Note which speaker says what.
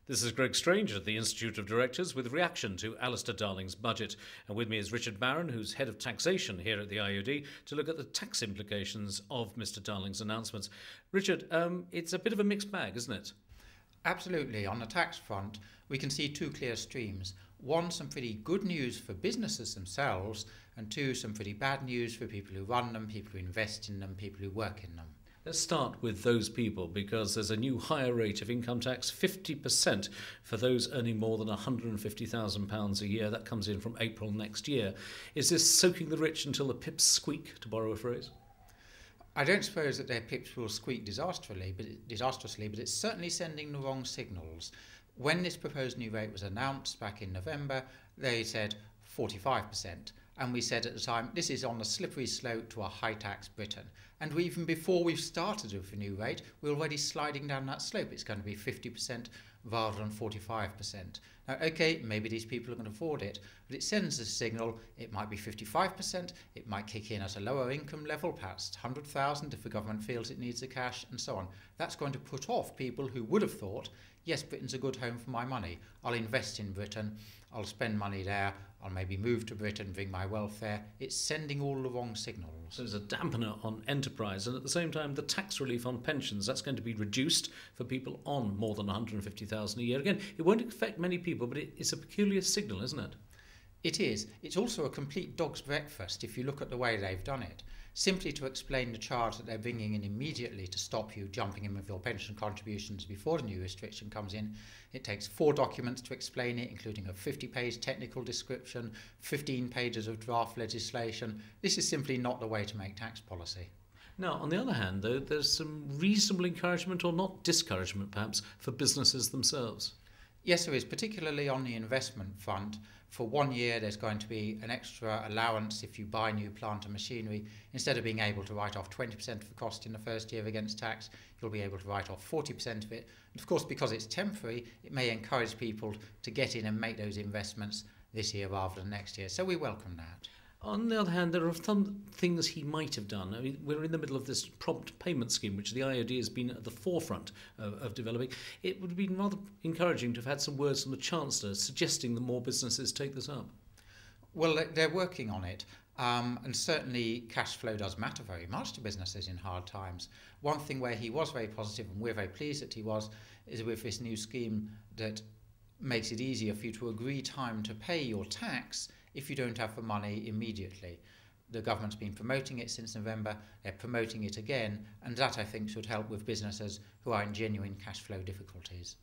Speaker 1: This is Greg Strange at the Institute of Directors with reaction to Alistair Darling's budget. And with me is Richard Barron, who's head of taxation here at the IOD, to look at the tax implications of Mr. Darling's announcements. Richard, it's a bit of a mixed bag, isn't it?
Speaker 2: Absolutely. On the tax front, we can see two clear streams. One, some pretty good news for businesses themselves, and two, some pretty bad news for people who run them, people who invest in them, people who work in them.
Speaker 1: Let's start with those people, because there's a new higher rate of income tax, 50% for those earning more than £150,000 a year. That comes in from April next year. Is this soaking the rich until the pips squeak, to borrow a phrase?
Speaker 2: I don't suppose that their pips will squeak disastrously, but it's certainly sending the wrong signals. When this proposed new rate was announced back in November, they said 45%. And we said at the time, this is on a slippery slope to a high-tax Britain. And even before we've started with the new rate, we're already sliding down that slope. It's going to be 50% rather than 45%. Now, OK, maybe these people can afford it, but it sends a signal. It might be 55%. It might kick in at a lower income level, perhaps 100,000 if the government feels it needs the cash, and so on. That's going to put off people who would have thought, yes, Britain's a good home for my money. I'll invest in Britain. I'll spend money there. I'll maybe move to Britain, bring my wealth there. It's sending all the wrong signals.
Speaker 1: So there's a dampener on enterprise, and at the same time, the tax relief on pensions, that's going to be reduced for people on more than £150,000 a year. Again, it won't affect many people, but it's a peculiar signal, isn't it?
Speaker 2: It is. It's also a complete dog's breakfast if you look at the way they've done it. Simply to explain the charge that they're bringing in immediately to stop you jumping in with your pension contributions before the new restriction comes in, it takes 4 documents to explain it, including a 50-page technical description, 15 pages of draft legislation. This is simply not the way to make tax policy.
Speaker 1: Now, on the other hand, though, there's some reasonable encouragement, or not discouragement perhaps, for businesses themselves.
Speaker 2: Yes, there is, particularly on the investment front. For 1 year, there's going to be an extra allowance if you buy new plant and machinery. Instead of being able to write off 20% of the cost in the first year against tax, you'll be able to write off 40% of it. And of course, because it's temporary, it may encourage people to get in and make those investments this year rather than next year. So we welcome that.
Speaker 1: On the other hand, there are some things he might have done. I mean, we're in the middle of this prompt payment scheme, which the IOD has been at the forefront of developing. It would have been rather encouraging to have had some words from the Chancellor suggesting that more businesses take this up.
Speaker 2: Well, they're working on it. And certainly cash flow does matter very much to businesses in hard times. One thing where he was very positive, and we're very pleased that he was, is with this new scheme that makes it easier for you to agree time to pay your tax if you don't have the money immediately. The government's been promoting it since November. They're promoting it again, and that, I think, should help with businesses who are in genuine cash flow difficulties.